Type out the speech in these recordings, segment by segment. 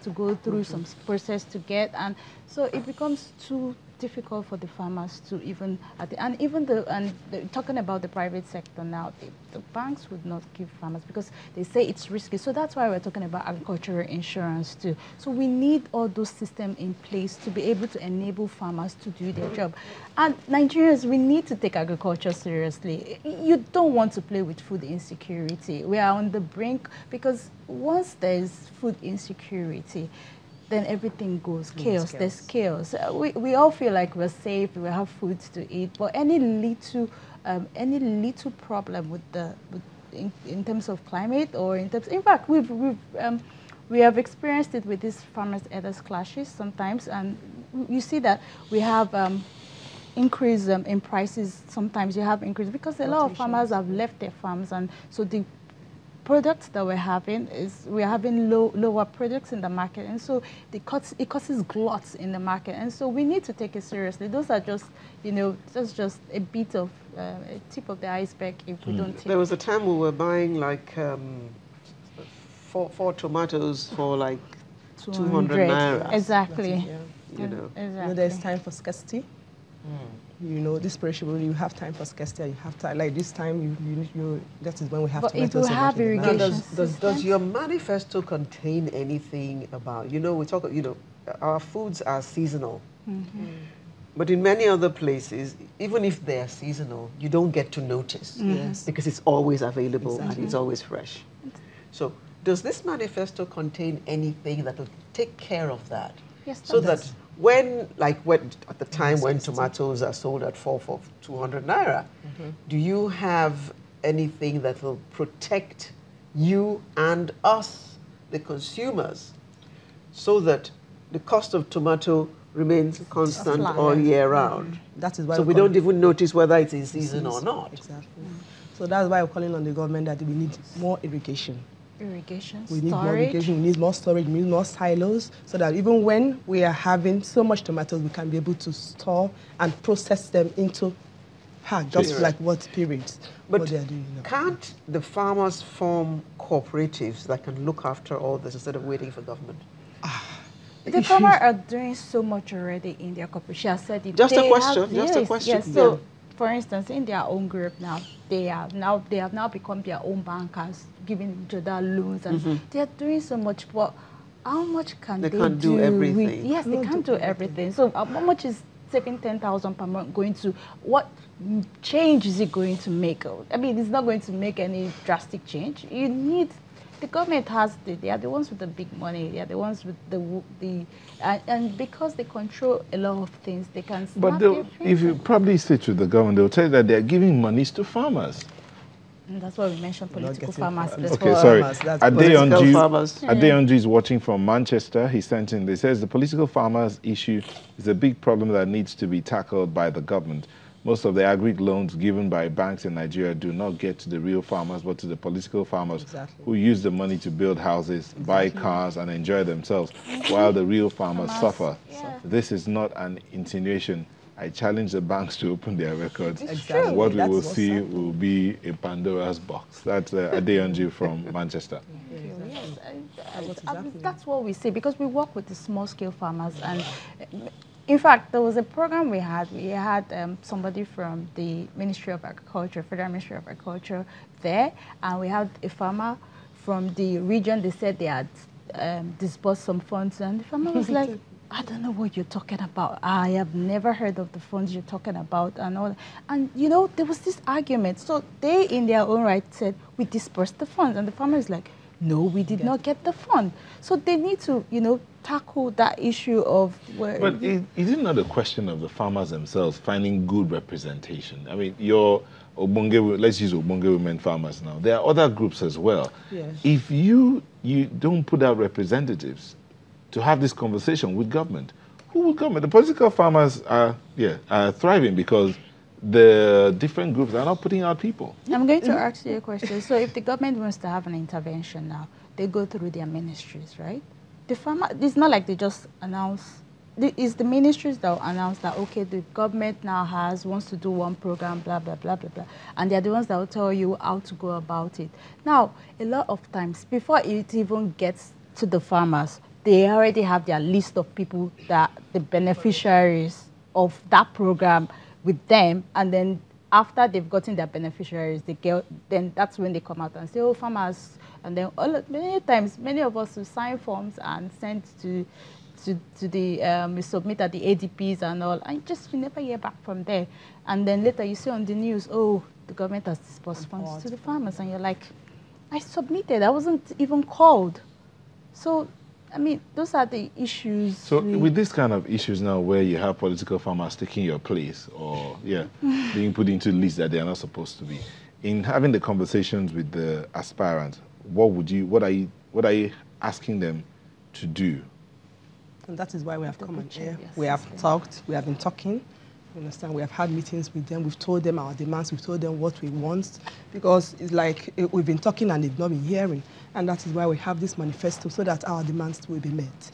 to go through some process to get, and so it becomes too difficult for the farmers to even, and even talking about the private sector now, the banks would not give farmers because they say it's risky. So that's why we're talking about agricultural insurance too. So we need all those systems in place to be able to enable farmers to do their job. And Nigerians, we need to take agriculture seriously. You don't want to play with food insecurity. We are on the brink, because once there's food insecurity, then everything goes chaos. There's chaos. We all feel like we're safe, we have food to eat, but any little problem with in terms of climate, or in terms, in fact, we have experienced it with these farmers' elders clashes sometimes, and you see that we have increase in prices. Sometimes you have increase because a lot of farmers have left their farms, and so the products that we're having lower products in the market, and so it causes gluts in the market, and so we need to take it seriously. Those are just, that's just a bit of a tip of the iceberg if we don't take. There was a time we were buying like four tomatoes for like 200 naira. Exactly. Exactly. There's time for scarcity. This perishable, you have time for scarcity, you have time, like this time, that is when we have tomatoes. But if we have irrigation does your manifesto contain anything about, we talk, our foods are seasonal. But in many other places, even if they're seasonal, you don't get to notice because it's always available and it's always fresh. So does this manifesto contain anything that will take care of that? Yes, so that when at the time when tomatoes are sold at for 200 naira, do you have anything that will protect you and us, the consumers, so that the cost of tomato remains constant all year round? That is why so we don't even notice whether it's in season or not. Exactly. So that's why we're calling on the government that we need more irrigation. We need more irrigation, we need more storage, we need more silos, so that even when we are having so much tomatoes, we can be able to store and process them into just like what periods. But what they are doing now. Can't the farmers form cooperatives that can look after all this instead of waiting for government? The farmers are doing so much already in their cooperation. Just a question. Yes. So, for instance, in their own group now, they have now become their own bankers, giving each other loans, and they are doing so much. But how much can they can't do everything. Yes, they can't do everything. So how much is saving 10,000 per month going to? What change is it going to make? I mean, it's not going to make any drastic change. You need. The government they are the ones with the big money. They are the ones with and because they control a lot of things, they can. But if you probably sit with the government, they'll tell you that they are giving monies to farmers. And that's why we mentioned political farmers. Okay, sorry. Adeyanju is watching from Manchester. He sent in. He says the political farmers issue is a big problem that needs to be tackled by the government. Most of the agri loans given by banks in Nigeria do not get to the real farmers, but to the political farmers who use the money to build houses, buy cars, and enjoy themselves, while the real farmers suffer. Yeah. This is not an insinuation. I challenge the banks to open their records. What we will see will be a Pandora's box. That's Adeyanju from Manchester. That's what we say, because we work with the small-scale farmers, and in fact, there was a program we had. We had somebody from the Ministry of Agriculture, Federal Ministry of Agriculture there, and we had a farmer from the region. They said they had disbursed some funds, and the farmer was like, I don't know what you're talking about. I have never heard of the funds you're talking about, and all. And, there was this argument. So they, in their own right, said, we dispersed the funds, and the farmer is like, no, we did not get the fund. So they need to, tackle that issue of where... But is it not a question of the farmers themselves finding good representation? I mean, let's use Obonge women farmers now. There are other groups as well. Yes. If you don't put out representatives to have this conversation with government, who will come? The political farmers are thriving because the different groups are not putting out people. I'm going to ask you a question. So if the government wants to have an intervention now, they go through their ministries, right? The farmer, it's not like they just announce. It's the ministries that will announce that, okay, the government now wants to do one program, blah, blah, blah, blah, blah. And they're the ones that will tell you how to go about it. Now, a lot of times, before it even gets to the farmers, they already have their list of people that the beneficiaries of that program with them, and then after they've gotten their beneficiaries, then that's when they come out and say, oh, farmers, and then many times, many of us will sign forms and send to the, we submit at the ADPs and all, and we never hear back from there. And then later you see on the news, oh, the government has disbursed funds to the farmers, and you're like, I submitted, I wasn't even called. So, I mean, those are the issues. So with this kind of issues now where you have political farmers taking your place or, being put into lists that they are not supposed to be, in having the conversations with the aspirants, what are you asking them to do? And that is why we have come on air. We have talked, we have been talking. You understand? We have had meetings with them. We've told them our demands. We've told them what we want, because it's like we've been talking and they've not been hearing. And that is why we have this manifesto, so that our demands will be met.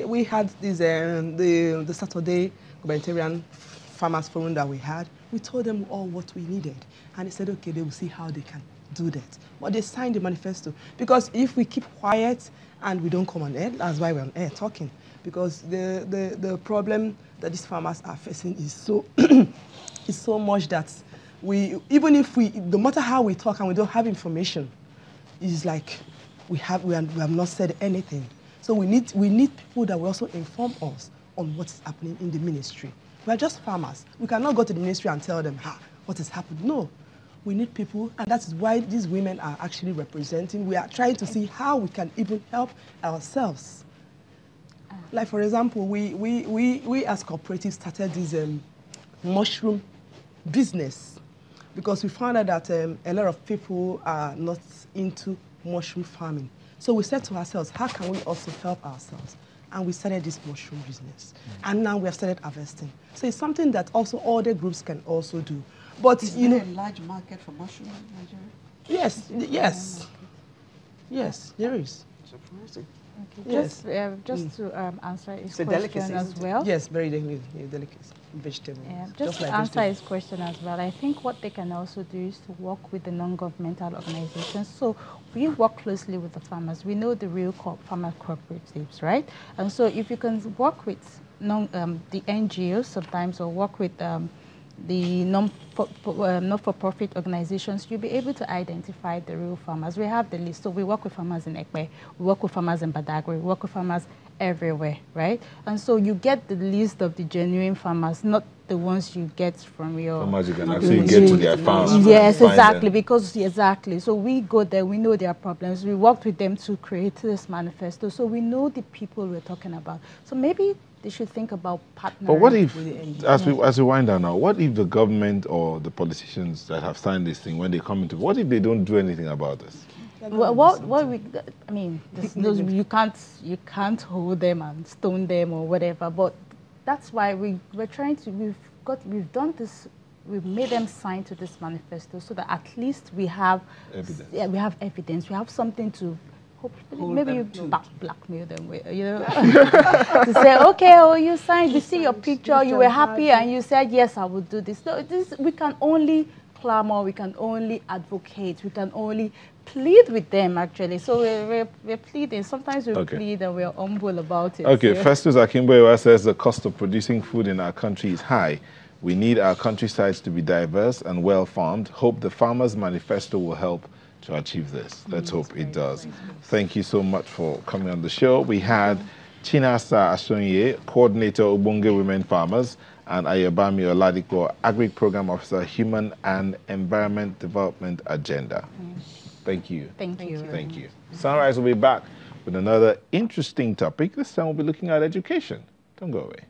We had this the Saturday humanitarian farmers forum that we had. We told them all what we needed, and they said, okay, they will see how they can do that. But they signed the manifesto, because if we keep quiet and we don't come on air, that's why we're on air talking. Because the problem that these farmers are facing is so is so much that no matter how we talk and we don't have information, it's like we have not said anything. So we need people that will also inform us on what's happening in the ministry. We are just farmers. We cannot go to the ministry and tell them what is happening. No. We need people, and that is why these women are actually representing. We are trying to see how we can even help ourselves. Like, for example, we as cooperatives started this mushroom business, because we found out that a lot of people are not into mushroom farming. So we said to ourselves, how can we also help ourselves? And we started this mushroom business. And now we have started harvesting. So it's something that also other groups can also do. But is there a large market for mushroom in Nigeria? Yes, there is. Surprising. Okay. Yes. Just to answer his question as well. Yes, very delicate vegetable. Yeah, just to answer his question as well, I think what they can also do is to work with the non-governmental organizations. So we work closely with the farmers. We know the real farmer cooperatives, right? And so if you can work with the NGOs sometimes, or work with the not-for-profit organizations, you'll be able to identify the real farmers. We have the list. So we work with farmers in Ekpe, we work with farmers in Badagry, we work with farmers everywhere, right? And so you get the list of the genuine farmers, not the ones you get from your... Farmers you can actually get to their farms. Yes, exactly. So we go there, we know their problems. We worked with them to create this manifesto. So we know the people we're talking about. So maybe they should think about partnering. But what if, as we wind down now, what if the government or the politicians that have signed this thing, when they come into, what if they don't do anything about this? You can't hold them and stone them or whatever. But that's why we're trying to. We've done this. We've made them sign to this manifesto, so that at least we have evidence. Yeah, we have evidence. We have something to. Hopefully, maybe you blackmail them with, to say, okay, oh, you signed, you see your picture, you were happy, and you said, yes, I will do this. So we can only clamor, we can only advocate, we can only plead with them, actually. So we're pleading. Sometimes we plead and we're humble about it. Okay, so. Festus Akimboewa says the cost of producing food in our country is high. We need our countrysides to be diverse and well-farmed. Hope the Farmers' Manifesto will help to achieve this. Let's hope it does. Thank you so much for coming on the show. We had Chinasa Asonye, Coordinator Ubunge Women Farmers, and Ayobami Oladiko, Agri Program Officer, Human and Environment Development Agenda. Thank you. Thank you. Thank you. Sunrise will be back with another interesting topic. This time we'll be looking at education. Don't go away.